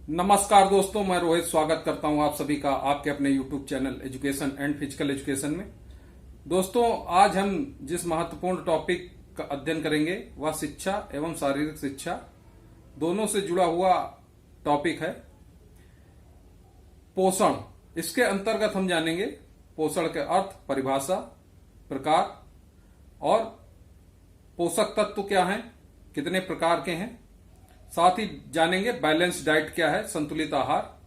नमस्कार दोस्तों, मैं रोहित स्वागत करता हूं आप सभी का आपके अपने YouTube channel education and physical education में। दोस्तों, आज हम जिस महत्वपूर्ण टॉपिक का अध्ययन करेंगे वह शिक्षा एवं शारीरिक शिक्षा दोनों से जुड़ा हुआ टॉपिक है पोषण। इसके अंतर्गत हम जानेंगे पोषण के अर्थ, परिभाषा, प्रकार और पोषक तत्व क्या हैं, कितने प्रकार के हैं। साथ ही जानेंगे बैलेंस डाइट क्या है, संतुलित आहार,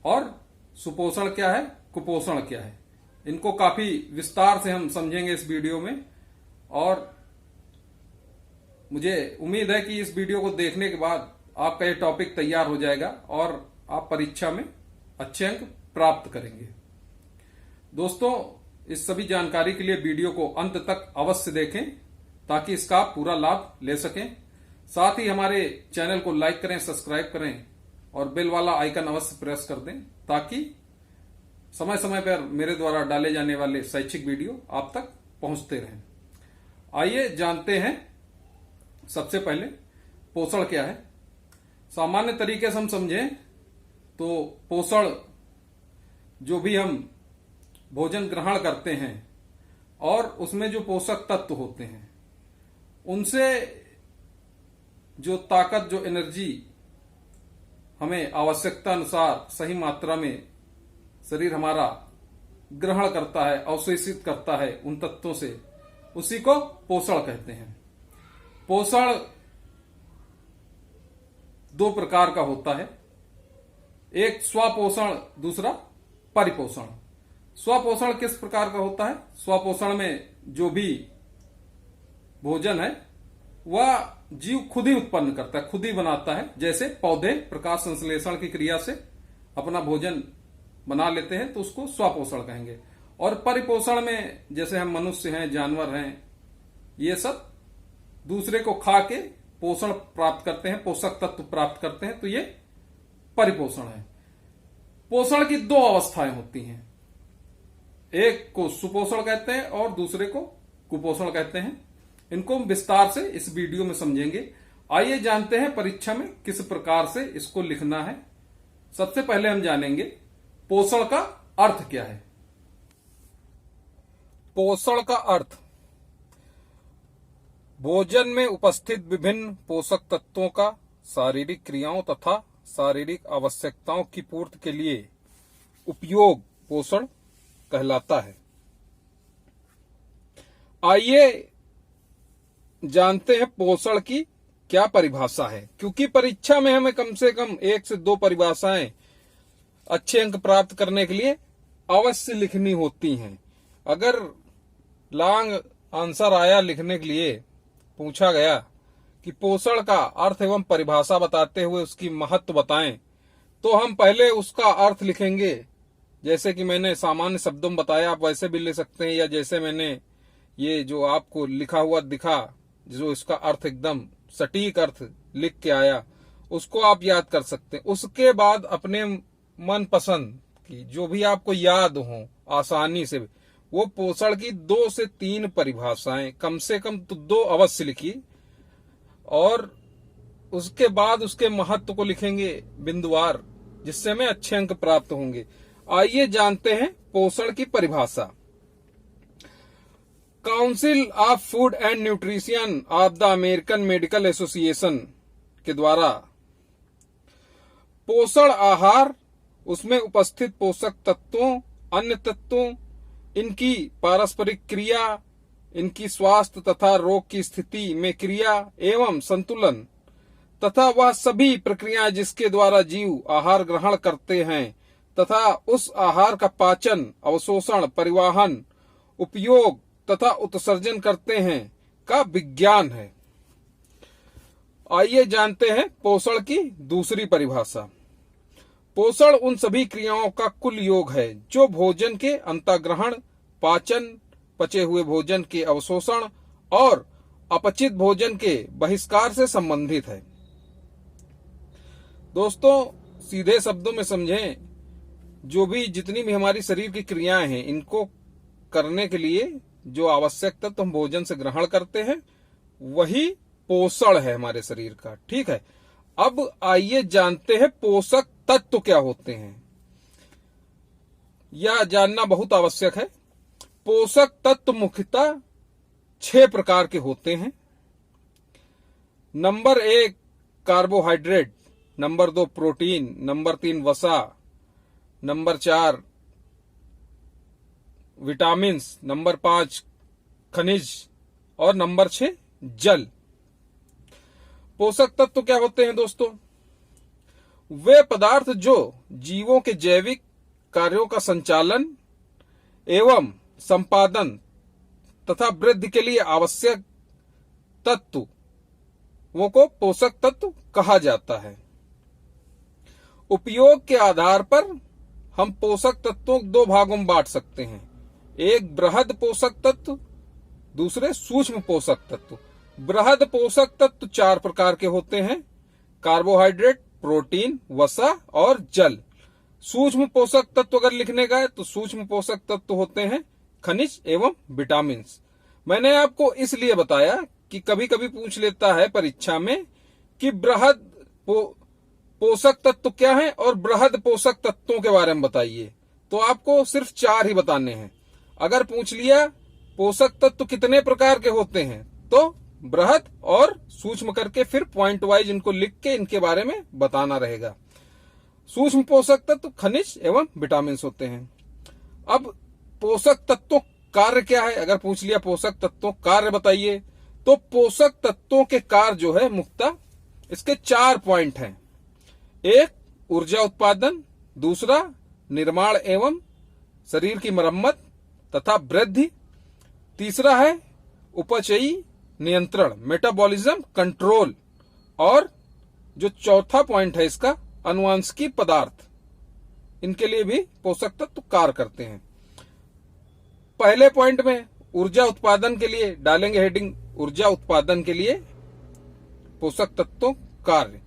और सुपोषण क्या है, कुपोषण क्या है। इनको काफी विस्तार से हम समझेंगे इस वीडियो में, और मुझे उम्मीद है कि इस वीडियो को देखने के बाद आपका ये टॉपिक तैयार हो जाएगा और आप परीक्षा में अच्छे अंक प्राप्त करेंगे। दोस्तों, इस सभी जानकारी के लिए वीडियो को अंत तक अवश्य देखें ताकि इसका आप पूरा लाभ ले सकें। साथ ही हमारे चैनल को लाइक करें, सब्सक्राइब करें और बेल वाला आइकन अवश्य प्रेस कर दें ताकि समय समय पर मेरे द्वारा डाले जाने वाले शैक्षिक वीडियो आप तक पहुंचते रहें। आइए जानते हैं सबसे पहले पोषण क्या है। सामान्य तरीके से हम समझें तो पोषण जो भी हम भोजन ग्रहण करते हैं और उसमें जो पोषक तत्व होते हैं उनसे जो ताकत, जो एनर्जी हमें आवश्यकता अनुसार सही मात्रा में शरीर हमारा ग्रहण करता है, अवशोषित करता है उन तत्वों से, उसी को पोषण कहते हैं। पोषण दो प्रकार का होता है, एक स्वपोषण, दूसरा परिपोषण। स्वपोषण किस प्रकार का होता है? स्वपोषण में जो भी भोजन है वह जीव खुद ही उत्पन्न करता है, खुद ही बनाता है। जैसे पौधे प्रकाश संश्लेषण की क्रिया से अपना भोजन बना लेते हैं तो उसको स्वपोषण कहेंगे। और परिपोषण में जैसे हम मनुष्य हैं, जानवर हैं, ये सब दूसरे को खा के पोषण प्राप्त करते हैं, पोषक तत्व प्राप्त करते हैं, तो ये परिपोषण है। पोषण की दो अवस्थाएं होती हैं, एक को सुपोषण कहते हैं और दूसरे को कुपोषण कहते हैं। इनको हम विस्तार से इस वीडियो में समझेंगे। आइए जानते हैं परीक्षा में किस प्रकार से इसको लिखना है। सबसे पहले हम जानेंगे पोषण का अर्थ क्या है। पोषण का अर्थ भोजन में उपस्थित विभिन्न पोषक तत्वों का शारीरिक क्रियाओं तथा शारीरिक आवश्यकताओं की पूर्ति के लिए उपयोग पोषण कहलाता है। आइए जानते हैं पोषण की क्या परिभाषा है, क्योंकि परीक्षा में हमें कम से कम 1 से 2 परिभाषाएं अच्छे अंक प्राप्त करने के लिए अवश्य लिखनी होती हैं। अगर लॉन्ग आंसर आया लिखने के लिए, पूछा गया कि पोषण का अर्थ एवं परिभाषा बताते हुए उसकी महत्व बताएं, तो हम पहले उसका अर्थ लिखेंगे। जैसे कि मैंने सामान्य शब्दों में बताया, आप वैसे भी ले सकते हैं, या जैसे मैंने ये जो आपको लिखा हुआ दिखा, जो इसका अर्थ एकदम सटीक अर्थ लिख के आया, उसको आप याद कर सकते हैं। उसके बाद अपने मन पसंद की जो भी आपको याद हो आसानी से, वो पोषण की 2 से 3 परिभाषाएं कम से कम तो 2 अवश्य लिखी, और उसके बाद उसके महत्व को लिखेंगे बिंदुवार, जिससे हमें अच्छे अंक प्राप्त होंगे। आइए जानते हैं पोषण की परिभाषा। Council of food and nutrition of the American medical association के द्वारा पोषण आहार, उसमें उपस्थित पोषक तत्वों, अन्य तत्वों, इनकी पारस्परिक क्रिया, इनकी स्वास्थ्य तथा रोग की स्थिति में क्रिया एवं संतुलन तथा वह सभी प्रक्रियाएं जिसके द्वारा जीव आहार ग्रहण करते हैं तथा उस आहार का पाचन, अवशोषण, परिवहन, उपयोग तथा उत्सर्जन करते हैं का विज्ञान है। आइए जानते हैं पोषण की दूसरी परिभाषा। पोषण उन सभी क्रियाओं का कुल योग है जो भोजन के अंतःग्रहण, पाचन, पचे हुए भोजन के अवशोषण और अपचित भोजन के बहिष्कार से संबंधित है। दोस्तों, सीधे शब्दों में समझें, जो भी जितनी भी हमारी शरीर की क्रियाएं हैं, इनको करने के लिए जो आवश्यक तत्व हम भोजन से ग्रहण करते हैं वही पोषण है हमारे शरीर का। ठीक है, अब आइए जानते हैं पोषक तत्व क्या होते हैं यह जानना बहुत आवश्यक है। पोषक तत्व मुख्यतः 6 प्रकार के होते हैं। Number 1 carbohydrate, number 2 protein, number 3 वसा, नंबर 4 विटामिन्स, नंबर 5 खनिज और नंबर 6 जल। पोषक तत्व क्या होते हैं दोस्तों? वे पदार्थ जो जीवों के जैविक कार्यों का संचालन एवं संपादन तथा वृद्धि के लिए आवश्यक तत्वों को पोषक तत्व कहा जाता है। उपयोग के आधार पर हम पोषक तत्वों को 2 भागों में बांट सकते हैं। एक बृहद पोषक तत्व, दूसरे सूक्ष्म पोषक तत्व। बृहद पोषक तत्व 4 प्रकार के होते हैं, कार्बोहाइड्रेट, प्रोटीन, वसा और जल। सूक्ष्म पोषक तत्व अगर लिखने गए तो सूक्ष्म पोषक तत्व होते हैं खनिज एवं विटामिन। मैंने आपको इसलिए बताया कि कभी कभी पूछ लेता है परीक्षा में कि बृहद पोषक तत्व क्या है और बृहद पोषक तत्वों के बारे में बताइए, तो आपको सिर्फ 4 ही बताने हैं। अगर पूछ लिया पोषक तत्व कितने प्रकार के होते हैं तो बृहद और सूक्ष्म करके फिर पॉइंट वाइज इनको लिख के इनके बारे में बताना रहेगा। सूक्ष्म पोषक तत्व खनिज एवं विटामिन होते हैं। अब पोषक तत्वों कार्य क्या है, अगर पूछ लिया पोषक तत्वों कार्य बताइए, तो पोषक तत्वों के कार्य जो है मुख्यतः इसके 4 पॉइंट हैं। एक ऊर्जा उत्पादन, दूसरा निर्माण एवं शरीर की मरम्मत तथा वृद्धि, तीसरा है उपचयी नियंत्रण मेटाबॉलिज्म कंट्रोल, और जो चौथा पॉइंट है इसका अनुवांशिकी पदार्थ, इनके लिए भी पोषक तत्व कार्य करते हैं। पहले पॉइंट में ऊर्जा उत्पादन के लिए डालेंगे हेडिंग ऊर्जा उत्पादन के लिए पोषक तत्वों कार्य।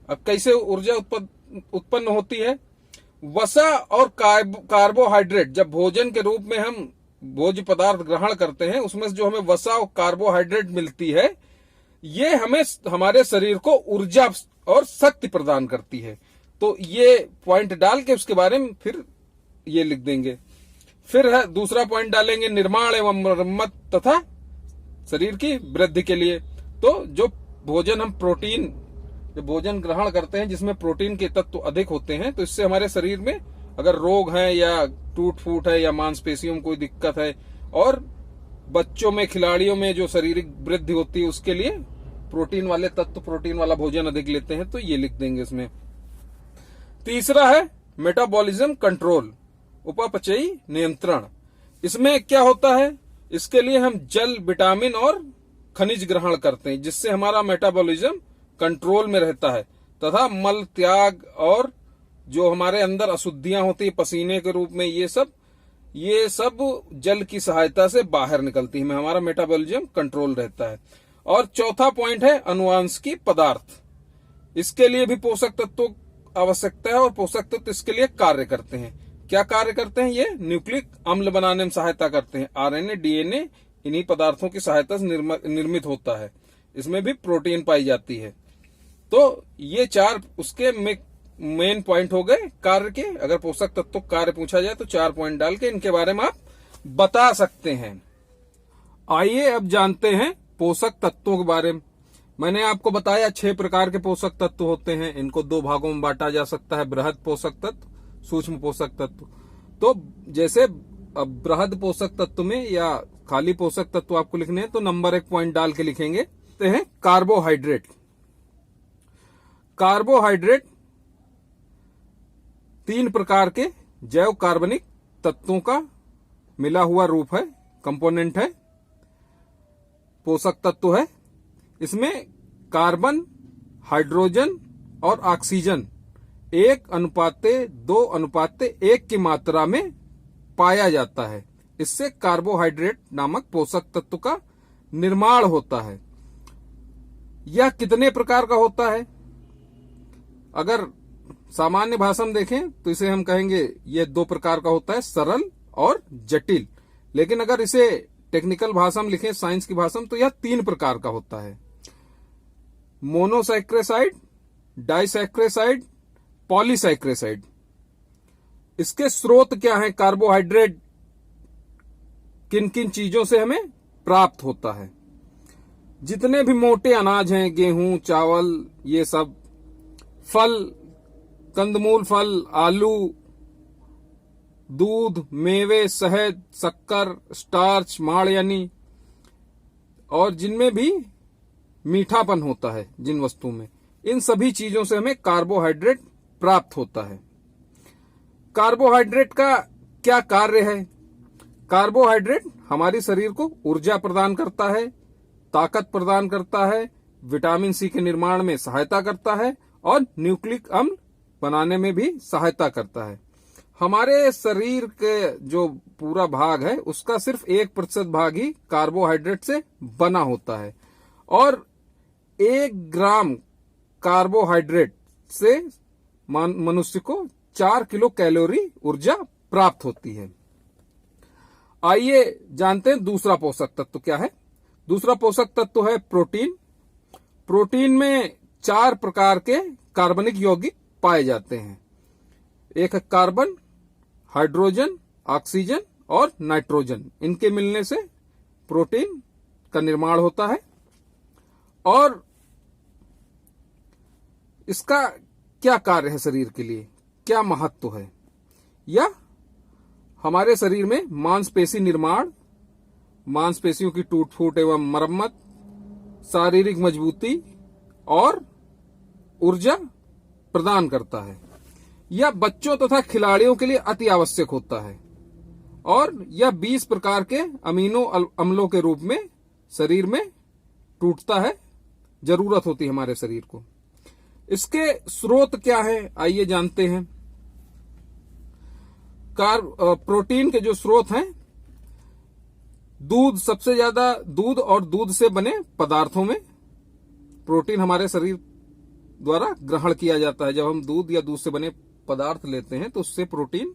अब कैसे ऊर्जा उत्पन्न होती है? वसा और कार्बोहाइड्रेट, जब भोजन के रूप में हम भोज्य पदार्थ ग्रहण करते हैं उसमें जो हमें वसा और कार्बोहाइड्रेट मिलती है, ये हमें हमारे शरीर को ऊर्जा और शक्ति प्रदान करती है। तो ये पॉइंट डाल के उसके बारे में फिर ये लिख देंगे। फिर है दूसरा पॉइंट डालेंगे निर्माण एवं मरम्मत तथा शरीर की वृद्धि के लिए। तो जो भोजन हम प्रोटीन, जो भोजन ग्रहण करते हैं जिसमें प्रोटीन के तत्व अधिक होते हैं, तो इससे हमारे शरीर में अगर रोग है या टूट फूट है या मांसपेशियों में कोई दिक्कत है, और बच्चों में खिलाड़ियों में जो शारीरिक वृद्धि होती है उसके लिए प्रोटीन वाले तत्व, प्रोटीन वाला भोजन अधिक लेते हैं, तो ये लिख देंगे इसमें। तीसरा है मेटाबॉलिज्म कंट्रोल, उपापचयी नियंत्रण। इसमें क्या होता है? इसके लिए हम जल, विटामिन और खनिज ग्रहण करते हैं जिससे हमारा मेटाबॉलिज्म कंट्रोल में रहता है तथा मल त्याग और जो हमारे अंदर अशुद्धियां होती है पसीने के रूप में, ये सब जल की सहायता से बाहर निकलती है, हमारा मेटाबॉलिज्म कंट्रोल रहता है। और चौथा पॉइंट है अनुवांशिकी पदार्थ। इसके लिए भी पोषक तत्वों आवश्यकता है और पोषक तत्व इसके लिए कार्य करते हैं। क्या कार्य करते हैं? ये न्यूक्लिक अम्ल बनाने में सहायता करते हैं। आरएनए, डीएनए इन्हीं पदार्थों की सहायता से निर्मित होता है। इसमें भी प्रोटीन पाई जाती है। तो ये 4 उसके मेन पॉइंट हो गए कार्य के। अगर पोषक तत्व कार्य पूछा जाए तो 4 पॉइंट डाल के इनके बारे में आप बता सकते हैं। आइए अब जानते हैं पोषक तत्वों के बारे में। मैंने आपको बताया 6 प्रकार के पोषक तत्व होते हैं। इनको 2 भागों में बांटा जा सकता है, बृहद पोषक तत्व, सूक्ष्म पोषक तत्व। तो जैसे बृहद पोषक तत्व में या खाली पोषक तत्व आपको लिखने हैं तो नंबर 1 पॉइंट डाल के लिखेंगे। तो है कार्बोहाइड्रेट। कार्बोहाइड्रेट 3 प्रकार के जैव कार्बनिक तत्वों का मिला हुआ रूप है, कंपोनेंट है, पोषक तत्व है। इसमें कार्बन, हाइड्रोजन और ऑक्सीजन 1:2:1 की मात्रा में पाया जाता है। इससे कार्बोहाइड्रेट नामक पोषक तत्व का निर्माण होता है। यह कितने प्रकार का होता है? अगर सामान्य भाषा में देखें तो इसे हम कहेंगे यह 2 प्रकार का होता है, सरल और जटिल। लेकिन अगर इसे टेक्निकल भाषा में लिखें, साइंस की भाषा में, तो यह 3 प्रकार का होता है। मोनोसैक्रेसाइड, डाइसैक्रेसाइड, पॉलीसैक्रेसाइड। इसके स्रोत क्या है? कार्बोहाइड्रेट किन किन चीजों से हमें प्राप्त होता है? जितने भी मोटे अनाज हैं, गेहूं, चावल, ये सब, फल, कंदमूल फल, आलू, दूध, मेवे, शहद, शक्कर, स्टार्च, माड़ यानी, और जिनमें भी मीठापन होता है, जिन वस्तु में, इन सभी चीजों से हमें कार्बोहाइड्रेट प्राप्त होता है। कार्बोहाइड्रेट का क्या कार्य है? कार्बोहाइड्रेट हमारे शरीर को ऊर्जा प्रदान करता है, ताकत प्रदान करता है, विटामिन सी के निर्माण में सहायता करता है और न्यूक्लिक अम्ल बनाने में भी सहायता करता है। हमारे शरीर के जो पूरा भाग है उसका सिर्फ 1% भाग ही कार्बोहाइड्रेट से बना होता है, और 1 ग्राम कार्बोहाइड्रेट से मनुष्य को 4 किलो कैलोरी ऊर्जा प्राप्त होती है। आइए जानते हैं दूसरा पोषक तत्व क्या है। दूसरा पोषक तत्व है प्रोटीन। प्रोटीन में 4 प्रकार के कार्बनिक यौगिक पाए जाते हैं। एक है कार्बन, हाइड्रोजन, ऑक्सीजन और नाइट्रोजन। इनके मिलने से प्रोटीन का निर्माण होता है। और इसका क्या कार्य है शरीर के लिए, क्या महत्व है? यह हमारे शरीर में मांसपेशी निर्माण, मांसपेशियों की टूट फूट एवं मरम्मत, शारीरिक मजबूती और ऊर्जा प्रदान करता है। यह बच्चों तथा खिलाड़ियों के लिए अति आवश्यक होता है, और यह 20 प्रकार के अमीनो अम्लों के रूप में शरीर में टूटता है, जरूरत होती है हमारे शरीर को। इसके स्रोत क्या है, आइए जानते हैं। प्रोटीन के जो स्रोत हैं, दूध, सबसे ज्यादा दूध और दूध से बने पदार्थों में प्रोटीन हमारे शरीर द्वारा ग्रहण किया जाता है। जब हम दूध या दूध से बने पदार्थ लेते हैं तो उससे प्रोटीन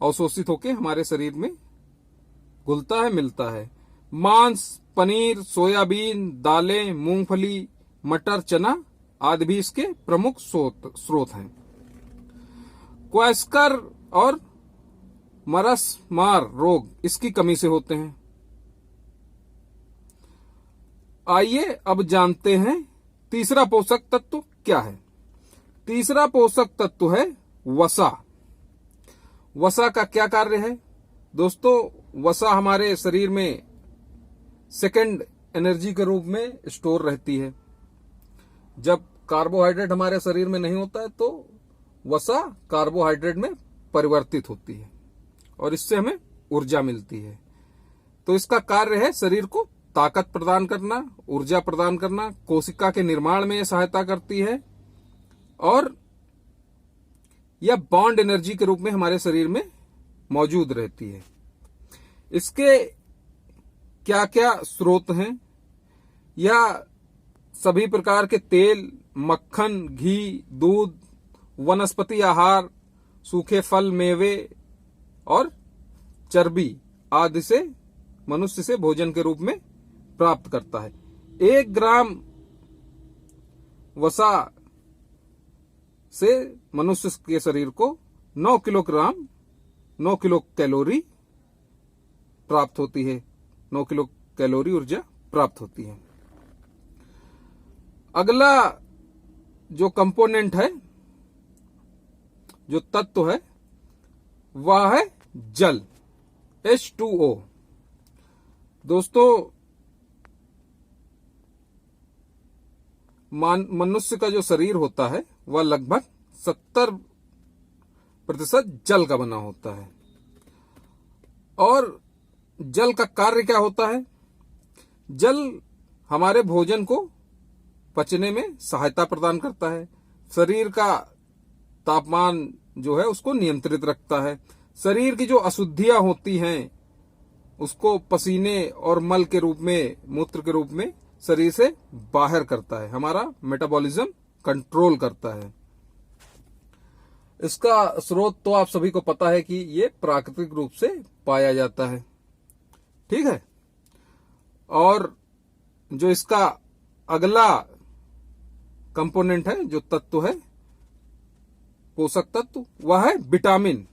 अवशोषित होकर हमारे शरीर में घुलता है, मिलता है। मांस, पनीर, सोयाबीन, दालें, मूंगफली, मटर, चना आदि भी इसके प्रमुख स्रोत हैं। क्वेस्कर और मरसमार रोग इसकी कमी से होते हैं। आइए अब जानते हैं तीसरा पोषक तत्व क्या है। तीसरा पोषक तत्व है वसा। वसा का क्या कार्य है? दोस्तों, वसा हमारे शरीर में सेकेंड एनर्जी के रूप में स्टोर रहती है। जब कार्बोहाइड्रेट हमारे शरीर में नहीं होता है तो वसा कार्बोहाइड्रेट में परिवर्तित होती है और इससे हमें ऊर्जा मिलती है। तो इसका कार्य है शरीर को ताकत प्रदान करना, ऊर्जा प्रदान करना, कोशिका के निर्माण में सहायता करती है, और यह बॉन्ड एनर्जी के रूप में हमारे शरीर में मौजूद रहती है। इसके क्या क्या स्रोत हैं? यह सभी प्रकार के तेल, मक्खन, घी, दूध, वनस्पति आहार, सूखे फल, मेवे और चर्बी आदि से मनुष्य से भोजन के रूप में प्राप्त करता है। 1 ग्राम वसा से मनुष्य के शरीर को 9 किलो कैलोरी प्राप्त होती है। 9 किलो कैलोरी ऊर्जा प्राप्त होती है। अगला जो कंपोनेंट है, जो तत्व है, वह है जल, H2O। दोस्तों, मनुष्य का जो शरीर होता है वह लगभग 70% जल का बना होता है। और जल का कार्य क्या होता है? जल हमारे भोजन को पचने में सहायता प्रदान करता है, शरीर का तापमान जो है उसको नियंत्रित रखता है, शरीर की जो अशुद्धियां होती हैं उसको पसीने और मल के रूप में, मूत्र के रूप में शरीर से बाहर करता है, हमारा मेटाबॉलिज्म कंट्रोल करता है। इसका स्रोत तो आप सभी को पता है कि ये प्राकृतिक रूप से पाया जाता है, ठीक है। और जो इसका अगला कंपोनेंट है, जो तत्व है, पोषक तत्व वह है विटामिन।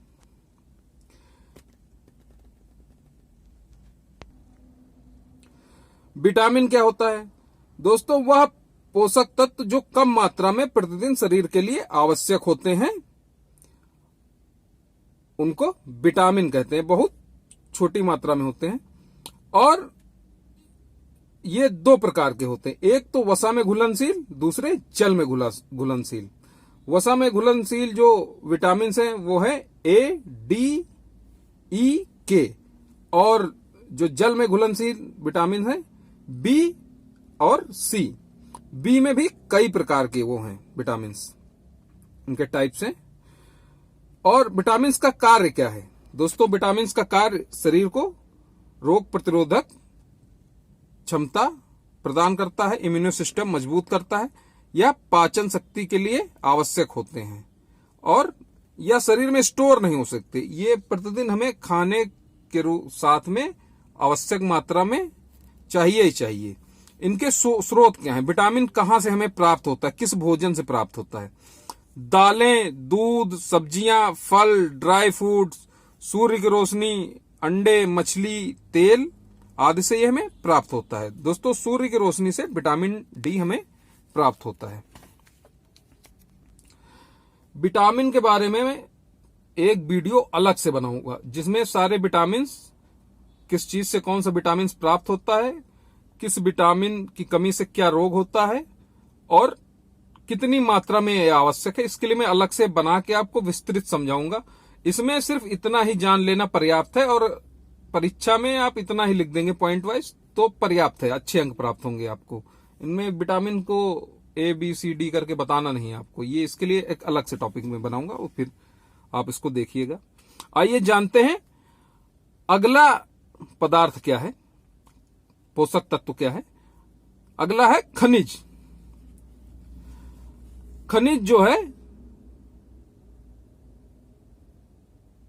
विटामिन क्या होता है दोस्तों? वह पोषक तत्व जो कम मात्रा में प्रतिदिन शरीर के लिए आवश्यक होते हैं, उनको विटामिन कहते हैं। बहुत छोटी मात्रा में होते हैं और ये दो प्रकार के होते हैं। एक तो वसा में घुलनशील, दूसरे जल में घुलनशील। वसा में घुलनशील जो विटामिन हैं वो है ए, डी, ई, के, और जो जल में घुलनशील विटामिन है बी और सी। बी में भी कई प्रकार के वो हैं विटामिन, इनके टाइप्स हैं। और विटामिन का कार्य क्या है दोस्तों? विटामिन का कार्य शरीर को रोग प्रतिरोधक क्षमता प्रदान करता है, इम्यूनो सिस्टम मजबूत करता है, या पाचन शक्ति के लिए आवश्यक होते हैं, और यह शरीर में स्टोर नहीं हो सकते। ये प्रतिदिन हमें खाने के साथ में आवश्यक मात्रा में चाहिए ही चाहिए। इनके स्रोत क्या है? विटामिन कहां से हमें प्राप्त होता है, किस भोजन से प्राप्त होता है? दालें, दूध, सब्जियां, फल, ड्राई फ्रूट्स, सूर्य की रोशनी, अंडे, मछली, तेल आदि से यह हमें प्राप्त होता है। दोस्तों, सूर्य की रोशनी से विटामिन डी हमें प्राप्त होता है। विटामिन के बारे में मैं एक वीडियो अलग से बनाऊंगा, जिसमें सारे विटामिन, किस चीज से कौन सा विटामिन प्राप्त होता है, किस विटामिन की कमी से क्या रोग होता है, और कितनी मात्रा में यह आवश्यक है, इसके लिए मैं अलग से बना के आपको विस्तृत समझाऊंगा। इसमें सिर्फ इतना ही जान लेना पर्याप्त है, और परीक्षा में आप इतना ही लिख देंगे पॉइंट वाइज तो पर्याप्त है, अच्छे अंक प्राप्त होंगे आपको। इनमें विटामिन को ए, बी, सी, डी करके बताना नहीं है आपको, ये इसके लिए एक अलग से टॉपिक में बनाऊंगा, और फिर आप इसको देखिएगा। आइए जानते हैं अगला पदार्थ क्या है, पोषक तत्व क्या है। अगला है खनिज। खनिज जो है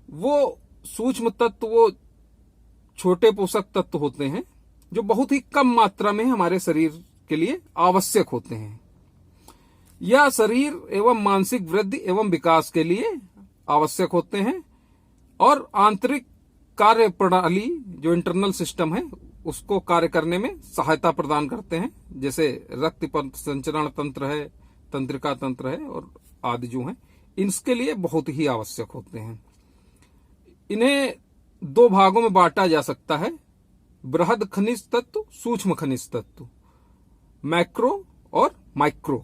वो सूक्ष्म तत्व, वो छोटे पोषक तत्व होते हैं जो बहुत ही कम मात्रा में हमारे शरीर के लिए आवश्यक होते हैं। यह शरीर एवं मानसिक वृद्धि एवं विकास के लिए आवश्यक होते हैं, और आंतरिक कार्य प्रणाली जो इंटरनल सिस्टम है उसको कार्य करने में सहायता प्रदान करते हैं, जैसे रक्त संचरण तंत्र है, तंत्रिका तंत्र है, और आदि जो हैं, इसके लिए बहुत ही आवश्यक होते हैं। इन्हें दो भागों में बांटा जा सकता है, बृहद खनिज तत्व, सूक्ष्म खनिज तत्व, मैक्रो और माइक्रो।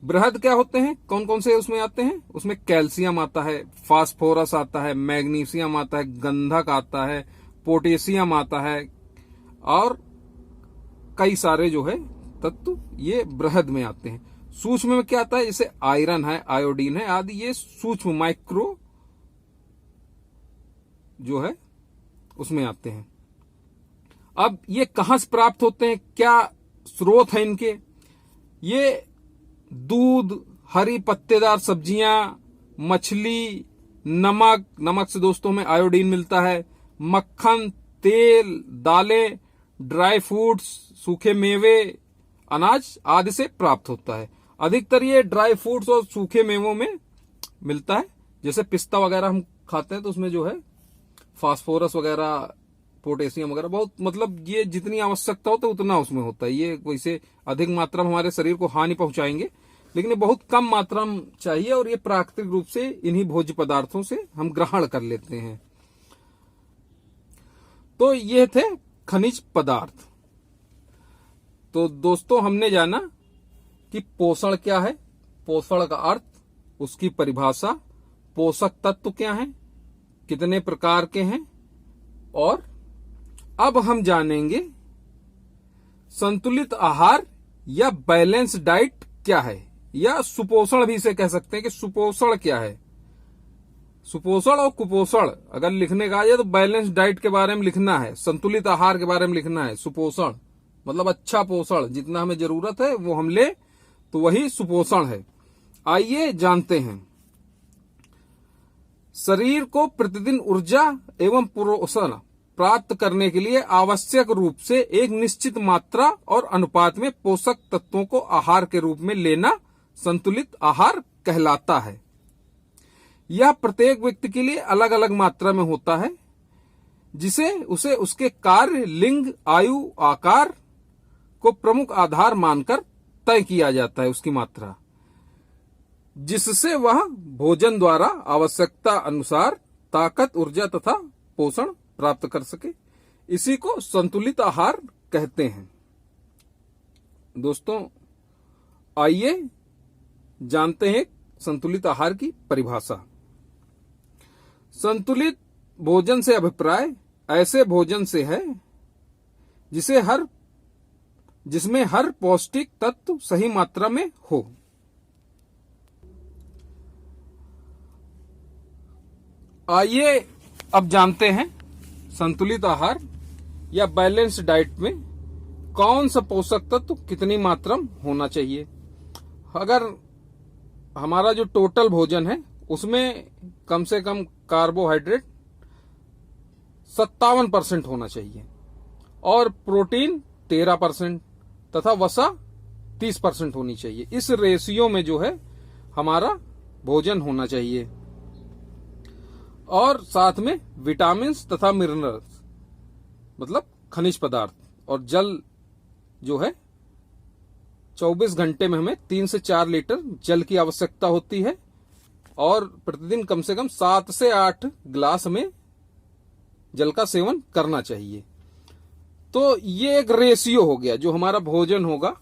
बृहद क्या होते हैं, कौन कौन से उसमें आते हैं? उसमें कैल्शियम आता है, फास्फोरस आता है, मैग्नीशियम आता है, गंधक आता है, पोटेशियम आता है, और कई सारे जो है तत्व ये बृहद में आते हैं। सूक्ष्म में क्या आता है? जैसे आयरन है, आयोडीन है आदि, ये सूक्ष्म माइक्रो जो है उसमें आते हैं। अब ये कहां से प्राप्त होते हैं, क्या स्रोत है इनके? ये दूध, हरी पत्तेदार सब्जियां, मछली, नमक, नमक से दोस्तों में आयोडीन मिलता है, मक्खन, तेल, दालें, ड्राई फ्रूट्स, सूखे मेवे, अनाज आदि से प्राप्त होता है। अधिकतर ये ड्राई फ्रूट्स और सूखे मेवों में मिलता है। जैसे पिस्ता वगैरह हम खाते हैं तो उसमें जो है फास्फोरस वगैरह, पोटेशियम वगैरह, बहुत मतलब ये जितनी आवश्यकता होता है उतना उसमें होता है। ये वैसे अधिक मात्रा में हमारे शरीर को हानि पहुंचाएंगे, लेकिन ये बहुत कम मात्रा में चाहिए, और ये प्राकृतिक रूप से इन्हीं भोज्य पदार्थों से हम ग्रहण कर लेते हैं। तो ये थे खनिज पदार्थ। तो दोस्तों, हमने जाना कि पोषण क्या है, पोषण का अर्थ, उसकी परिभाषा, पोषक तत्व क्या हैं, कितने प्रकार के हैं, और अब हम जानेंगे संतुलित आहार या बैलेंस डाइट क्या है, या सुपोषण भी इसे कह सकते हैं कि सुपोषण क्या है। सुपोषण और कुपोषण अगर लिखने का आ जाए तो बैलेंस डाइट के बारे में लिखना है, संतुलित आहार के बारे में लिखना है। सुपोषण मतलब अच्छा पोषण, जितना हमें जरूरत है वो हम ले तो वही सुपोषण है। आइए जानते हैं। शरीर को प्रतिदिन ऊर्जा एवं पोषण प्राप्त करने के लिए आवश्यक रूप से एक निश्चित मात्रा और अनुपात में पोषक तत्वों को आहार के रूप में लेना संतुलित आहार कहलाता है। यह प्रत्येक व्यक्ति के लिए अलग अलग मात्रा में होता है, जिसे उसे उसके कार्य, लिंग, आयु, आकार को प्रमुख आधार मानकर तय किया जाता है उसकी मात्रा, जिससे वह भोजन द्वारा आवश्यकता अनुसार ताकत, ऊर्जा तथा पोषण प्राप्त कर सके। इसी को संतुलित आहार कहते हैं। दोस्तों, आइए जानते हैं संतुलित आहार की परिभाषा। संतुलित भोजन से अभिप्राय ऐसे भोजन से है जिसमें हर पौष्टिक तत्व सही मात्रा में हो। आइए अब जानते हैं संतुलित आहार या बैलेंस्ड डाइट में कौन सा पोषक तत्व कितनी मात्रा में होना चाहिए। अगर हमारा जो टोटल भोजन है उसमें कम से कम कार्बोहाइड्रेट 57% होना चाहिए और प्रोटीन 13% तथा वसा 30% होनी चाहिए। इस रेशियो में जो है हमारा भोजन होना चाहिए। और साथ में विटामिन्स तथा मिनरल्स मतलब खनिज पदार्थ और जल जो है 24 घंटे में हमें 3 से 4 लीटर जल की आवश्यकता होती है और प्रतिदिन कम से कम 7 से 8 गिलास हमें जल का सेवन करना चाहिए। तो ये एक रेशियो हो गया। जो हमारा भोजन होगा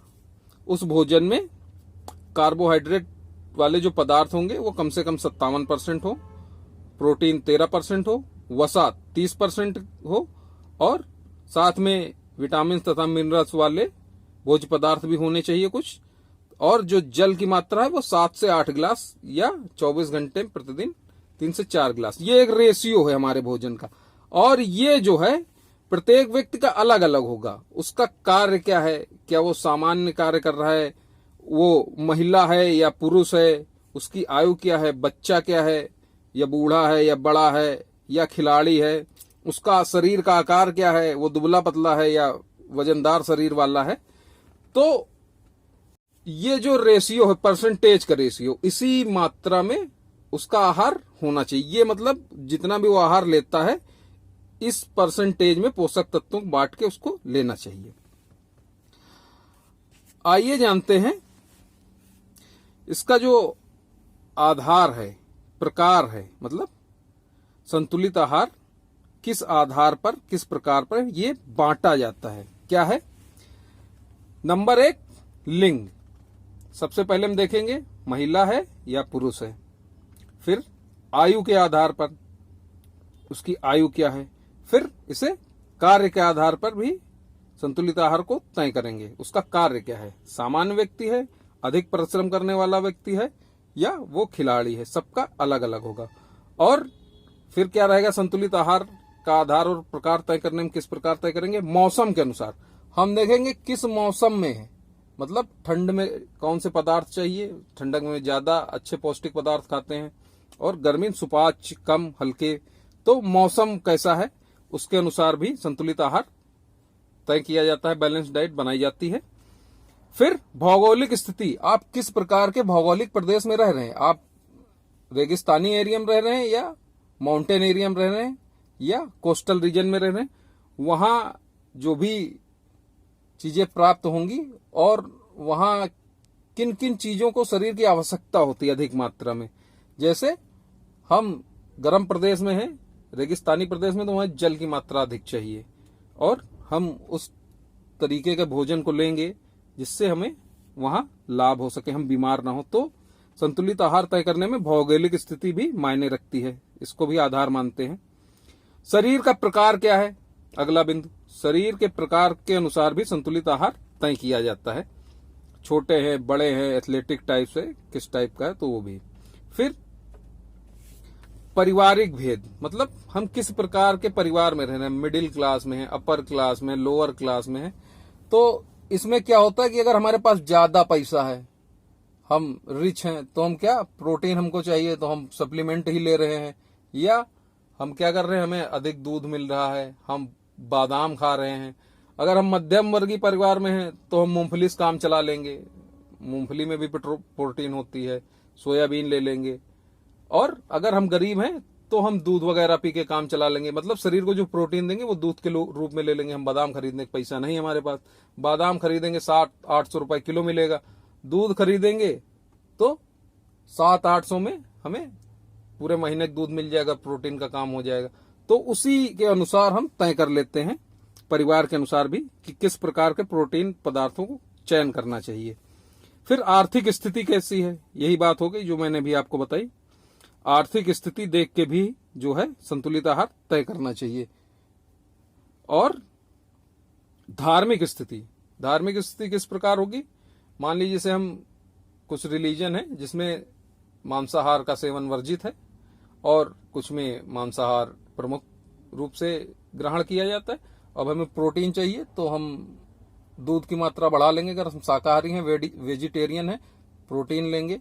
उस भोजन में कार्बोहाइड्रेट वाले जो पदार्थ होंगे वो कम से कम 57% हो, प्रोटीन 13% हो, वसा 30% हो और साथ में विटामिन तथा मिनरल्स वाले भोज्य पदार्थ भी होने चाहिए कुछ। और जो जल की मात्रा है वो 7 से 8 गिलास या 24 घंटे में प्रतिदिन 3 से 4 गिलास। ये एक रेशियो है हमारे भोजन का। और ये जो है प्रत्येक व्यक्ति का अलग अलग होगा। उसका कार्य क्या है, क्या वो सामान्य कार्य कर रहा है, वो महिला है या पुरुष है, उसकी आयु क्या है, बच्चा क्या है, या बूढ़ा है या बड़ा है या खिलाड़ी है, उसका शरीर का आकार क्या है, वो दुबला पतला है या वजनदार शरीर वाला है। तो ये जो रेशियो है, परसेंटेज का रेशियो, इसी मात्रा में उसका आहार होना चाहिए। ये मतलब जितना भी वो आहार लेता है इस परसेंटेज में पोषक तत्वों को बांट के उसको लेना चाहिए। आइए जानते हैं इसका जो आधार है, प्रकार है, मतलब संतुलित आहार किस आधार पर, किस प्रकार पर ये बांटा जाता है। क्या है? नंबर 1, लिंग। सबसे पहले हम देखेंगे महिला है या पुरुष है। फिर आयु के आधार पर उसकी आयु क्या है। फिर इसे कार्य के आधार पर भी संतुलित आहार को तय करेंगे। उसका कार्य क्या है, सामान्य व्यक्ति है, अधिक परिश्रम करने वाला व्यक्ति है या वो खिलाड़ी है, सबका अलग अलग होगा। और फिर क्या रहेगा, संतुलित आहार का आधार और प्रकार तय करने में किस प्रकार तय करेंगे, मौसम के अनुसार। हम देखेंगे किस मौसम में है, मतलब ठंड में कौन से पदार्थ चाहिए, ठंडक में ज्यादा अच्छे पौष्टिक पदार्थ खाते हैं और गर्मी में सुपाच्य कम हल्के। तो मौसम कैसा है उसके अनुसार भी संतुलित आहार तय किया जाता है, बैलेंस डाइट बनाई जाती है। फिर भौगोलिक स्थिति, आप किस प्रकार के भौगोलिक प्रदेश में रह रहे हैं, आप रेगिस्तानी एरिया में रह रहे हैं या माउंटेन एरिया में रह रहे हैं या कोस्टल रीजन में रह रहे हैं, वहां जो भी चीजें प्राप्त होंगी और वहां किन किन चीजों को शरीर की आवश्यकता होती है अधिक मात्रा में। जैसे हम गर्म प्रदेश में हैं, रेगिस्तानी प्रदेश में, तो वहां जल की मात्रा अधिक चाहिए और हम उस तरीके के भोजन को लेंगे जिससे हमें वहां लाभ हो सके, हम बीमार ना हो। तो संतुलित आहार तय करने में भौगोलिक स्थिति भी मायने रखती है, इसको भी आधार मानते हैं। शरीर का प्रकार क्या है, अगला बिंदु, शरीर के प्रकार के अनुसार भी संतुलित आहार तय किया जाता है। छोटे हैं, बड़े हैं, एथलेटिक टाइप से किस टाइप का है तो वो भी। फिर पारिवारिक भेद, मतलब हम किस प्रकार के परिवार में रह रहे हैं, मिडिल क्लास में है, अपर क्लास में, लोअर क्लास में है। तो इसमें क्या होता है कि अगर हमारे पास ज्यादा पैसा है, हम रिच हैं, तो हम क्या, प्रोटीन हमको चाहिए तो हम सप्लीमेंट ही ले रहे हैं, या हम क्या कर रहे हैं, हमें अधिक दूध मिल रहा है, हम बादाम खा रहे हैं। अगर हम मध्यम वर्गीय परिवार में हैं तो हम मूंगफली से काम चला लेंगे, मूंगफली में भी प्रोटीन होती है, सोयाबीन ले लेंगे। और अगर हम गरीब हैं तो हम दूध वगैरह पी के काम चला लेंगे, मतलब शरीर को जो प्रोटीन देंगे वो दूध के रूप में ले लेंगे। हम बादाम खरीदने का पैसा नहीं हमारे पास, बादाम खरीदेंगे 60-800 रुपए किलो मिलेगा, दूध खरीदेंगे तो 700-800 में हमें पूरे महीने का दूध मिल जाएगा, प्रोटीन का काम हो जाएगा। तो उसी के अनुसार हम तय कर लेते हैं, परिवार के अनुसार भी, कि किस प्रकार के प्रोटीन पदार्थों को चयन करना चाहिए। फिर आर्थिक स्थिति कैसी है, यही बात हो गई जो मैंने भी आपको बताई। आर्थिक स्थिति देख के भी जो है संतुलित आहार तय करना चाहिए। और धार्मिक स्थिति, धार्मिक स्थिति किस प्रकार होगी, मान लीजिए जैसे हम कुछ रिलीजन है जिसमें मांसाहार का सेवन वर्जित है और कुछ में मांसाहार प्रमुख रूप से ग्रहण किया जाता है। अब हमें प्रोटीन चाहिए तो हम दूध की मात्रा बढ़ा लेंगे, अगर हम शाकाहारी हैं, वेजिटेरियन है, प्रोटीन लेंगे,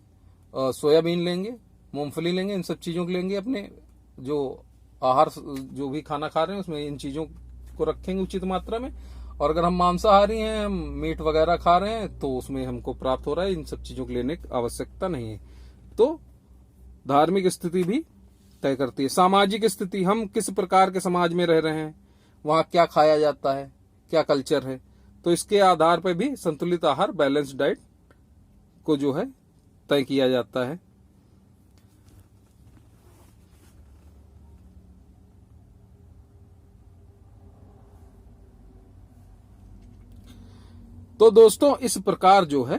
सोयाबीन लेंगे, मूंगफली लेंगे, इन सब चीजों को लेंगे, अपने जो आहार जो भी खाना खा रहे हैं उसमें इन चीजों को रखेंगे उचित मात्रा में। और अगर हम मांसाहारी हैं, हम मीट वगैरह खा रहे हैं, तो उसमें हमको प्राप्त हो रहा है, इन सब चीजों को लेने की आवश्यकता नहीं है। तो धार्मिक स्थिति भी तय करती है। सामाजिक स्थिति, हम किस प्रकार के समाज में रह रहे हैं, वहां क्या खाया जाता है, क्या कल्चर है, तो इसके आधार पर भी संतुलित आहार, बैलेंस्ड डाइट को जो है तय किया जाता है। तो दोस्तों इस प्रकार जो है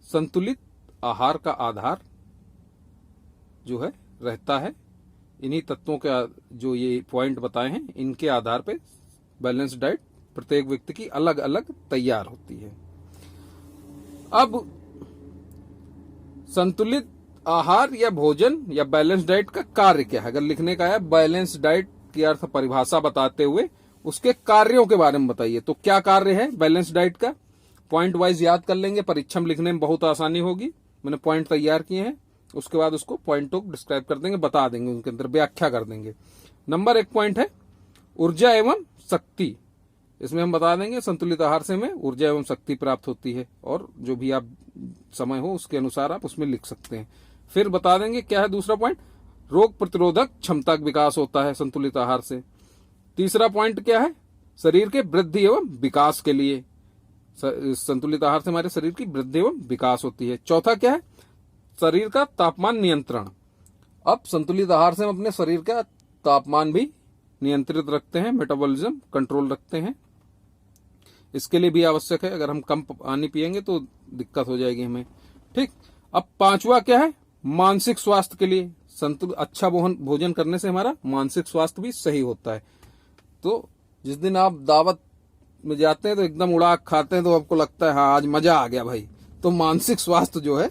संतुलित आहार का आधार जो है रहता है। इन्हीं तत्वों के जो ये पॉइंट बताए हैं, इनके आधार पे बैलेंस डाइट प्रत्येक व्यक्ति की अलग अलग तैयार होती है। अब संतुलित आहार या भोजन या बैलेंस डाइट का कार्य क्या है, अगर लिखने का है बैलेंस डाइट की अर्थ परिभाषा बताते हुए उसके कार्यों के बारे में बताइए। तो क्या कार्य है बैलेंस डाइट का, पॉइंट वाइज याद कर लेंगे, परीक्षा में लिखने में बहुत आसानी होगी। मैंने पॉइंट तैयार किए हैं, उसके बाद उसको पॉइंटों को डिस्क्राइब कर देंगे, बता देंगे, उनके अंदर व्याख्या कर देंगे। नंबर 1 पॉइंट है ऊर्जा एवं शक्ति। इसमें हम बता देंगे संतुलित आहार से हमें ऊर्जा एवं शक्ति प्राप्त होती है, और जो भी आप समय हो उसके अनुसार आप उसमें लिख सकते हैं। फिर बता देंगे क्या है दूसरा पॉइंट, रोग प्रतिरोधक क्षमता का विकास होता है संतुलित आहार से। तीसरा पॉइंट क्या है, शरीर के वृद्धि एवं विकास के लिए संतुलित आहार से हमारे शरीर की वृद्धि एवं विकास होती है। चौथा क्या है, शरीर का तापमान नियंत्रण। अब संतुलित आहार से हम अपने शरीर का तापमान भी नियंत्रित रखते हैं, मेटाबॉलिज्म कंट्रोल रखते हैं। इसके लिए भी आवश्यक है, अगर हम कम पानी पिएंगे तो दिक्कत हो जाएगी हमें। ठीक, अब 5वां क्या है, मानसिक स्वास्थ्य के लिए संतुलित अच्छा भोजन करने से हमारा मानसिक स्वास्थ्य भी सही होता है। तो जिस दिन आप दावत में जाते हैं तो एकदम उड़ाक खाते हैं तो आपको लगता है हाँ आज मजा आ गया भाई, तो मानसिक स्वास्थ्य जो है,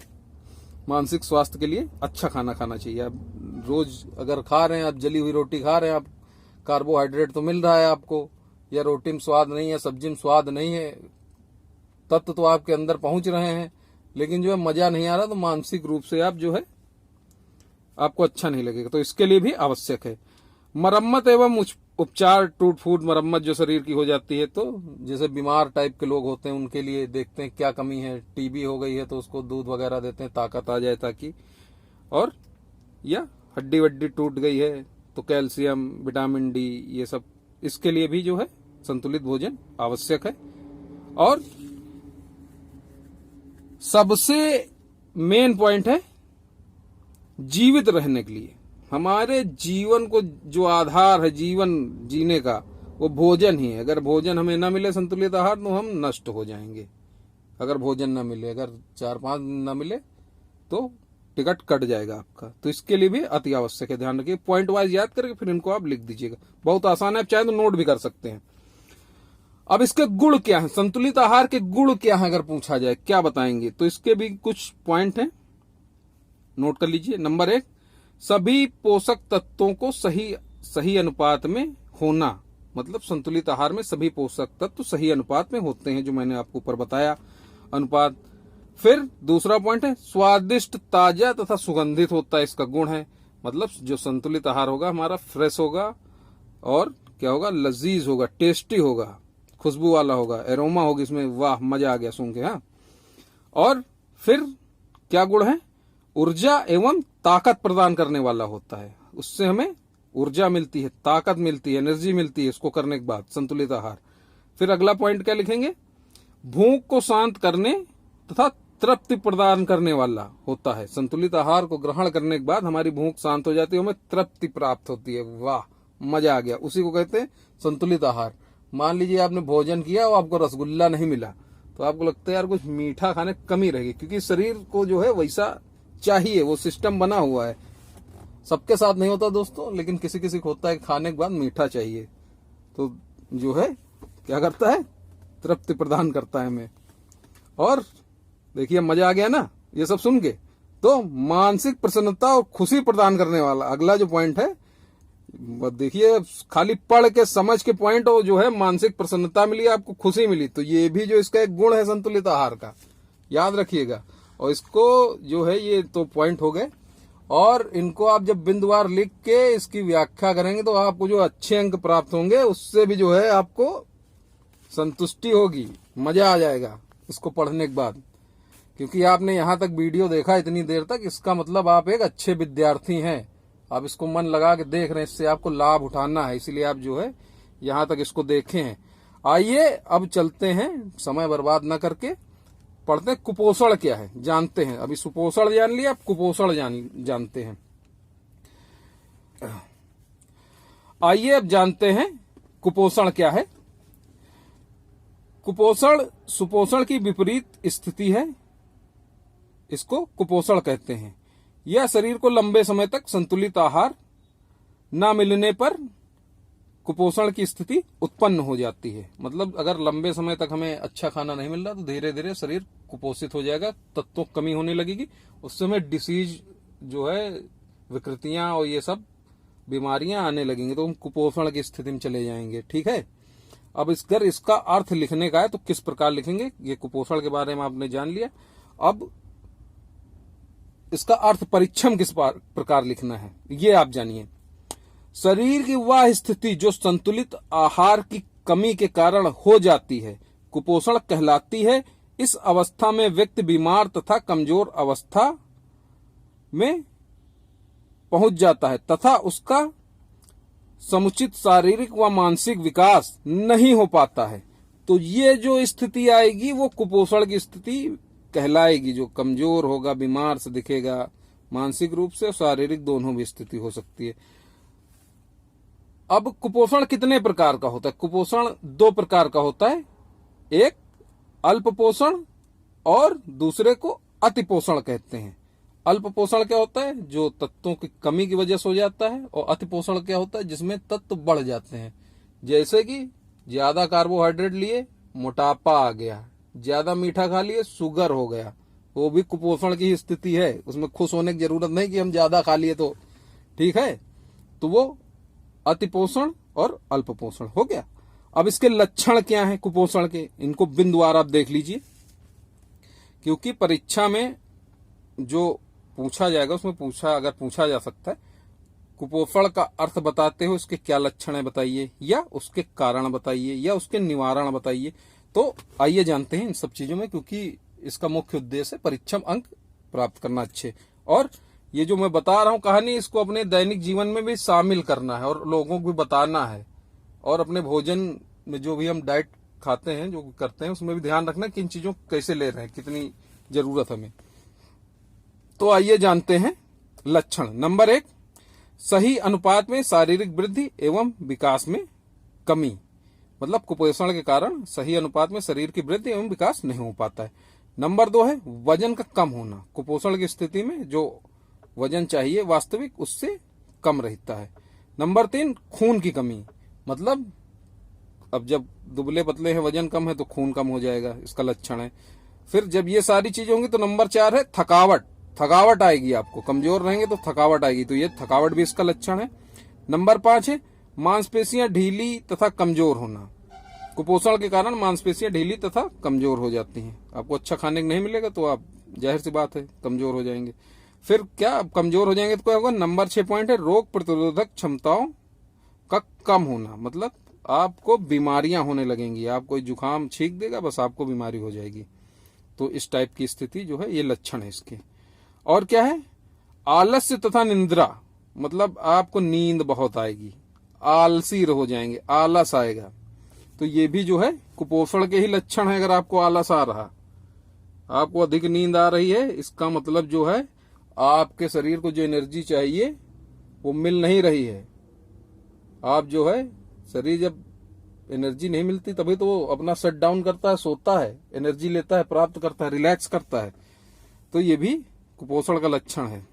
मानसिक स्वास्थ्य के लिए अच्छा खाना खाना चाहिए। आप रोज अगर खा रहे हैं, आप जली हुई रोटी खा रहे हैं, आप कार्बोहाइड्रेट तो मिल रहा है आपको, या रोटी में स्वाद नहीं है, सब्जी में स्वाद नहीं है, तत्व तो आपके अंदर पहुंच रहे हैं, लेकिन जो है मजा नहीं आ रहा, तो मानसिक रूप से आप जो है आपको अच्छा नहीं लगेगा। तो इसके लिए भी आवश्यक है मरम्मत एवं उपचार। टूट फूट मरम्मत जो शरीर की हो जाती है, तो जैसे बीमार टाइप के लोग होते हैं उनके लिए देखते हैं क्या कमी है, टीबी हो गई है तो उसको दूध वगैरह देते हैं ताकत आ जाए ताकि, और या हड्डी वड्डी टूट गई है तो कैल्शियम, विटामिन डी, ये सब, इसके लिए भी जो है संतुलित भोजन आवश्यक है। और सबसे मेन पॉइंट है जीवित रहने के लिए, हमारे जीवन को जो आधार है जीवन जीने का, वो भोजन ही है। अगर भोजन हमें न मिले संतुलित आहार तो हम नष्ट हो जाएंगे। अगर भोजन न मिले, अगर 4-5 दिन न मिले तो टिकट कट जाएगा आपका। तो इसके लिए भी अति आवश्यक है, ध्यान रखिए। पॉइंट वाइज याद करके फिर इनको आप लिख दीजिएगा, बहुत आसान है, आप चाहे तो नोट भी कर सकते हैं। अब इसके गुण क्या है, संतुलित आहार के गुण क्या है अगर पूछा जाए, क्या बताएंगे, तो इसके भी कुछ पॉइंट हैं, नोट कर लीजिए। नंबर 1, सभी पोषक तत्वों को सही अनुपात में होना, मतलब संतुलित आहार में सभी पोषक तत्व सही अनुपात में होते हैं, जो मैंने आपको ऊपर बताया अनुपात। फिर दूसरा पॉइंट है स्वादिष्ट, ताजा तथा सुगंधित होता है, इसका गुण है, मतलब जो संतुलित आहार होगा हमारा फ्रेश होगा, और क्या होगा, लजीज होगा, टेस्टी होगा, खुशबू वाला होगा, एरोमा होगी इसमें, वाह मजा आ गया सुन के। हाँ, और फिर क्या गुण है, ऊर्जा एवं ताकत प्रदान करने वाला होता है, उससे हमें ऊर्जा मिलती है, ताकत मिलती है, एनर्जी मिलती है इसको करने के बाद, संतुलित आहार। फिर अगला पॉइंट क्या लिखेंगे, भूख को शांत करने तथा तृप्ति प्रदान करने वाला होता है। संतुलित आहार को ग्रहण करने के बाद हमारी भूख शांत हो जाती है, हमें तृप्ति प्राप्त होती है। वाह, मजा आ गया, उसी को कहते हैं संतुलित आहार। मान लीजिए आपने भोजन किया और आपको रसगुल्ला नहीं मिला, तो आपको लगता है यार कुछ मीठा खाने कमी रहेगी, क्योंकि शरीर को जो है वैसा चाहिए, वो सिस्टम बना हुआ है। सबके साथ नहीं होता दोस्तों, लेकिन किसी किसी को होता है खाने के बाद मीठा चाहिए, तो जो है क्या करता है, तृप्ति प्रदान करता है हमें। और देखिए मजा आ गया ना ये सब सुन के। तो मानसिक प्रसन्नता और खुशी प्रदान करने वाला अगला जो पॉइंट है, देखिए खाली पढ़ के समझ के पॉइंट, और जो है मानसिक प्रसन्नता मिली, आपको खुशी मिली, तो ये भी जो इसका एक गुण है संतुलित आहार का, याद रखिएगा। और इसको जो है ये तो पॉइंट हो गए, और इनको आप जब बिंदुवार लिख के इसकी व्याख्या करेंगे तो आपको जो अच्छे अंक प्राप्त होंगे, उससे भी जो है आपको संतुष्टि होगी, मजा आ जाएगा इसको पढ़ने के बाद। क्योंकि आपने यहाँ तक वीडियो देखा इतनी देर तक, इसका मतलब आप एक अच्छे विद्यार्थी हैं, आप इसको मन लगा के देख रहे हैं, इससे आपको लाभ उठाना है, इसीलिए आप जो है यहाँ तक इसको देखे हैं। आइए अब चलते हैं, समय बर्बाद न करके पढ़ते हैं कुपोषण क्या है, जानते हैं। अभी सुपोषण जान लिया, अब कुपोषण जानते हैं। आइए अब जानते हैं कुपोषण क्या है। कुपोषण सुपोषण की विपरीत स्थिति है, इसको कुपोषण कहते हैं। यह शरीर को लंबे समय तक संतुलित आहार न मिलने पर कुपोषण की स्थिति उत्पन्न हो जाती है। मतलब अगर लंबे समय तक हमें अच्छा खाना नहीं मिल रहा तो धीरे धीरे शरीर कुपोषित हो जाएगा, तत्वों की कमी होने लगेगी, उससे हमें डिसीज जो है, विकृतियां और ये सब बीमारियां आने लगेंगी, तो हम कुपोषण की स्थिति में चले जाएंगे। ठीक है, अब अगर इसका अर्थ लिखने का है तो किस प्रकार लिखेंगे, ये कुपोषण के बारे में आपने जान लिया। अब इसका अर्थ परिच्छम किस प्रकार लिखना है ये आप जानिए। शरीर की वह स्थिति जो संतुलित आहार की कमी के कारण हो जाती है कुपोषण कहलाती है। इस अवस्था में व्यक्ति बीमार तथा कमजोर अवस्था में पहुंच जाता है तथा उसका समुचित शारीरिक व मानसिक विकास नहीं हो पाता है। तो ये जो स्थिति आएगी वो कुपोषण की स्थिति कहलाएगी। जो कमजोर होगा, बीमार से दिखेगा, मानसिक रूप से, शारीरिक दोनों भी स्थिति हो सकती है। अब कुपोषण कितने प्रकार का होता है? कुपोषण दो प्रकार का होता है, एक अल्प पोषण और दूसरे को अति पोषण कहते हैं। अल्प पोषण क्या होता है? जो तत्वों की कमी की वजह से हो जाता है। और अति पोषण क्या होता है? जिसमें तत्व बढ़ जाते हैं। जैसे कि ज्यादा कार्बोहाइड्रेट लिए मोटापा आ गया, ज्यादा मीठा खा लिए शुगर हो गया, वो भी कुपोषण की स्थिति है। उसमें खुश होने की जरूरत नहीं कि हम ज्यादा खा लिए तो, ठीक है। तो वो अति पोषण और अल्प पोषण हो गया। अब इसके लक्षण क्या हैं कुपोषण के, इनको बिंदुवार आप देख लीजिए, क्योंकि परीक्षा में जो पूछा जाएगा उसमें अगर पूछा जा सकता है कुपोषण का अर्थ बताते हो, इसके क्या लक्षण है बताइए, या उसके कारण बताइए, या उसके निवारण बताइए। तो आइए जानते हैं इन सब चीजों में, क्योंकि इसका मुख्य उद्देश्य है परीक्षम अंक प्राप्त करना अच्छे। और ये जो मैं बता रहा हूं कहानी, इसको अपने दैनिक जीवन में भी शामिल करना है और लोगों को भी बताना है। और अपने भोजन में जो भी हम डाइट खाते हैं, जो करते हैं, उसमें भी ध्यान रखना कि इन चीजों को कैसे ले रहे हैं, कितनी जरूरत हमें। तो आइए जानते हैं लक्षण। नंबर 1, सही अनुपात में शारीरिक वृद्धि एवं विकास में कमी। मतलब कुपोषण के कारण सही अनुपात में शरीर की वृद्धि एवं विकास नहीं हो पाता है। नंबर 2 है वजन का कम होना। कुपोषण की स्थिति में जो वजन चाहिए वास्तविक उससे कम रहता है। नंबर 3 खून की कमी। मतलब अब जब दुबले पतले हैं, वजन कम है, तो खून कम हो जाएगा, इसका लक्षण है। फिर जब ये सारी चीजें होंगी तो नंबर 4 है थकावट आएगी। आपको कमजोर रहेंगे तो थकावट आएगी, तो ये थकावट भी इसका लक्षण है। नंबर 5 है मांसपेशियां ढीली तथा कमजोर होना। कुपोषण के कारण मांसपेशियां ढीली तथा कमजोर हो जाती हैं। आपको अच्छा खाने को नहीं मिलेगा तो आप जाहिर सी बात है कमजोर हो जाएंगे। फिर क्या कमजोर हो जाएंगे तो क्या होगा? नंबर 6 पॉइंट है रोग प्रतिरोधक क्षमताओं का कम होना। मतलब आपको बीमारियां होने लगेंगी, आप कोई जुकाम छींक देगा बस आपको बीमारी हो जाएगी। तो इस टाइप की स्थिति जो है, ये लक्षण है इसके। और क्या है? आलस्य तथा निंद्रा, मतलब आपको नींद बहुत आएगी, आलसी हो जाएंगे, आलस आएगा। तो ये भी जो है कुपोषण के ही लक्षण है। अगर आपको आलस आ रहा, आपको अधिक नींद आ रही है, इसका मतलब जो है आपके शरीर को जो एनर्जी चाहिए वो मिल नहीं रही है। आप जो है, शरीर जब एनर्जी नहीं मिलती तभी तो वो अपना शट डाउन करता है, सोता है, एनर्जी लेता है, प्राप्त करता है, रिलैक्स करता है। तो ये भी कुपोषण का लक्षण है।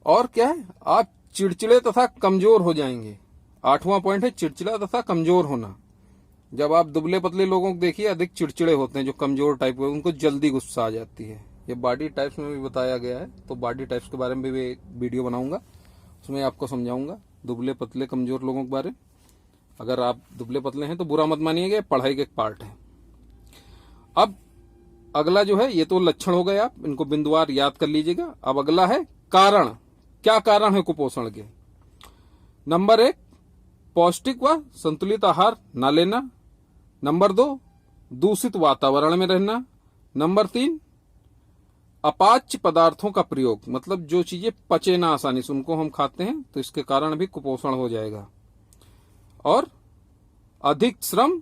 और क्या है, आप चिड़चिड़े तथा कमजोर हो जाएंगे। 8वां पॉइंट है चिड़चिड़ा तथा कमजोर होना। जब आप दुबले पतले लोगों को देखिए अधिक चिड़चिड़े होते हैं, जो कमजोर टाइप के, उनको जल्दी गुस्सा आ जाती है। ये बॉडी टाइप्स में भी बताया गया है, तो बॉडी टाइप्स के बारे में भी एक वीडियो बनाऊंगा, उसमें आपको समझाऊंगा दुबले पतले कमजोर लोगों के बारे में। अगर आप दुबले पतले हैं तो बुरा मत मानिएगा, पढ़ाई का एक पार्ट है। अब अगला जो है, ये तो लक्षण हो गए, आप इनको बिंदुवार याद कर लीजिएगा। अब अगला है कारण। क्या कारण है कुपोषण के? नंबर 1, पौष्टिक व संतुलित आहार न लेना। नंबर 2, दूषित वातावरण में रहना। नंबर 3, अपाच्य पदार्थों का प्रयोग, मतलब जो चीजें पचे ना आसानी से, उनको हम खाते हैं, तो इसके कारण भी कुपोषण हो जाएगा। और अधिक श्रम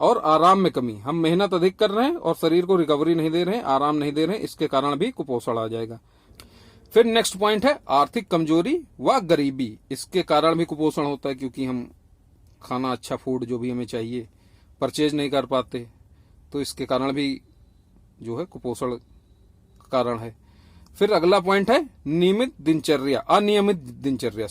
और आराम में कमी, हम मेहनत अधिक कर रहे हैं और शरीर को रिकवरी नहीं दे रहे हैं, आराम नहीं दे रहे हैं, इसके कारण भी कुपोषण आ जाएगा। फिर नेक्स्ट पॉइंट है आर्थिक कमजोरी व गरीबी। इसके कारण भी कुपोषण होता है, क्योंकि हम खाना, अच्छा फूड जो भी हमें चाहिए, परचेज नहीं कर पाते, तो इसके कारण भी जो है कुपोषण कारण है। फिर अगला पॉइंट है नियमित दिनचर्या, अनियमित दिनचर्या,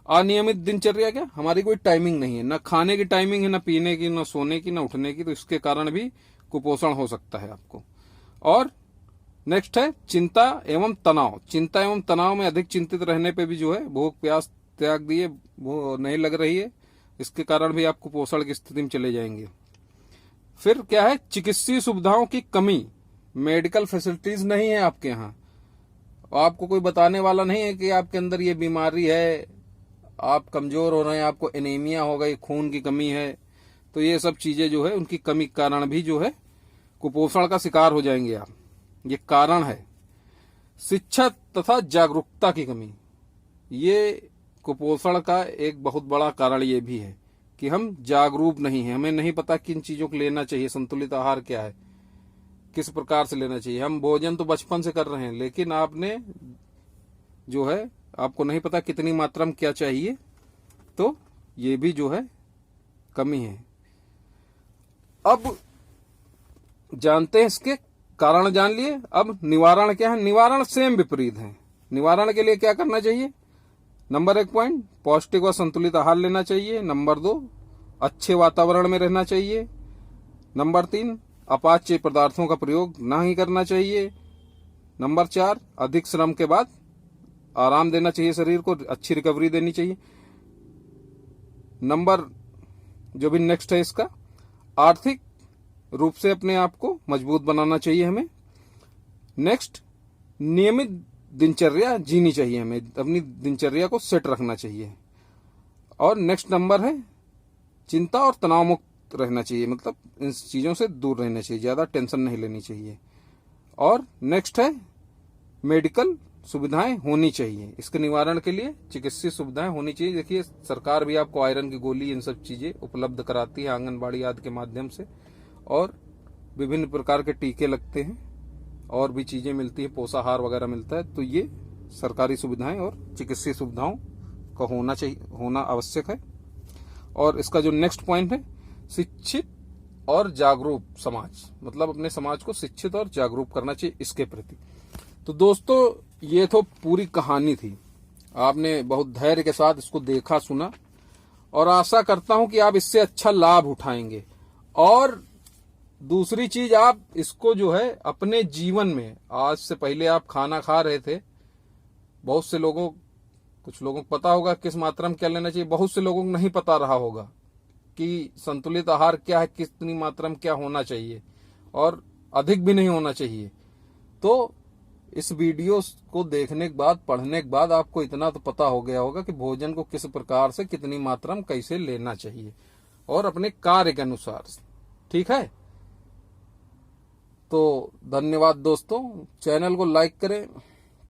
अनियमित दिनचर्या। क्या, हमारी कोई टाइमिंग नहीं है, ना खाने की टाइमिंग है, ना पीने की, ना सोने की, ना उठने की, तो इसके कारण भी कुपोषण हो सकता है आपको। और नेक्स्ट है चिंता एवं तनाव। चिंता एवं तनाव में अधिक चिंतित रहने पे भी जो है भूख प्यास त्याग दिए, वो नहीं लग रही है, इसके कारण भी आप कुपोषण की स्थिति में चले जाएंगे। फिर क्या है, चिकित्सीय सुविधाओं की कमी, मेडिकल फैसिलिटीज नहीं है आपके यहाँ, आपको कोई बताने वाला नहीं है कि आपके अंदर ये बीमारी है, आप कमजोर हो रहे हैं, आपको एनीमिया हो गई, खून की कमी है, तो ये सब चीजें जो है उनकी कमी के कारण भी जो है कुपोषण का शिकार हो जाएंगे आप। ये कारण है। शिक्षा तथा जागरूकता की कमी, ये कुपोषण का एक बहुत बड़ा कारण ये भी है कि हम जागरूक नहीं हैं, हमें नहीं पता किन चीजों को लेना चाहिए, संतुलित आहार क्या है, किस प्रकार से लेना चाहिए। हम भोजन तो बचपन से कर रहे हैं, लेकिन आपने जो है, आपको नहीं पता कितनी मात्रा में क्या चाहिए, तो ये भी जो है कमी है। अब जानते हैं इसके कारण, जान लिए। अब निवारण क्या है? निवारण सेम विपरीत है। निवारण के लिए क्या करना चाहिए? नंबर 1 पॉइंट, पौष्टिक व संतुलित आहार लेना चाहिए। नंबर 2, अच्छे वातावरण में रहना चाहिए। नंबर 3, अपाच्य पदार्थों का प्रयोग ना ही करना चाहिए। नंबर 4, अधिक श्रम के बाद आराम देना चाहिए, शरीर को अच्छी रिकवरी देनी चाहिए। नंबर जो भी नेक्स्ट है इसका, आर्थिक रूप से अपने आप को मजबूत बनाना चाहिए हमें। नेक्स्ट, नियमित दिनचर्या जीनी चाहिए, हमें अपनी दिनचर्या को सेट रखना चाहिए। और नेक्स्ट नंबर है चिंता और तनाव मुक्त रहना चाहिए, मतलब इन चीजों से दूर रहना चाहिए, ज्यादा टेंशन नहीं लेनी चाहिए। और नेक्स्ट है मेडिकल सुविधाएं होनी चाहिए, इसके निवारण के लिए चिकित्सीय सुविधाएं होनी चाहिए। देखिए, सरकार भी आपको आयरन की गोली, इन सब चीजें उपलब्ध कराती है आंगनबाड़ी आदि के माध्यम से, और विभिन्न प्रकार के टीके लगते हैं, और भी चीजें मिलती है, पोषाहार वगैरह मिलता है। तो ये सरकारी सुविधाएं और चिकित्सीय सुविधाओं का होना चाहिए, होना आवश्यक है। और इसका जो नेक्स्ट पॉइंट है, शिक्षित और जागरूक समाज, मतलब अपने समाज को शिक्षित और जागरूक करना चाहिए इसके प्रति। तो दोस्तों, ये तो पूरी कहानी थी, आपने बहुत धैर्य के साथ इसको देखा, सुना, और आशा करता हूं कि आप इससे अच्छा लाभ उठाएंगे। और दूसरी चीज, आप इसको जो है अपने जीवन में, आज से पहले आप खाना खा रहे थे, बहुत से लोगों, कुछ लोगों को पता होगा किस मात्रा में क्या लेना चाहिए, बहुत से लोगों को नहीं पता रहा होगा कि संतुलित आहार क्या है, कितनी मात्रा में क्या होना चाहिए, और अधिक भी नहीं होना चाहिए। तो इस वीडियो को देखने के बाद, पढ़ने के बाद आपको इतना तो पता हो गया होगा कि भोजन को किस प्रकार से, कितनी मात्रा में कैसे लेना चाहिए, और अपने कार्य के अनुसार। ठीक है। तो धन्यवाद दोस्तों, चैनल को लाइक करें।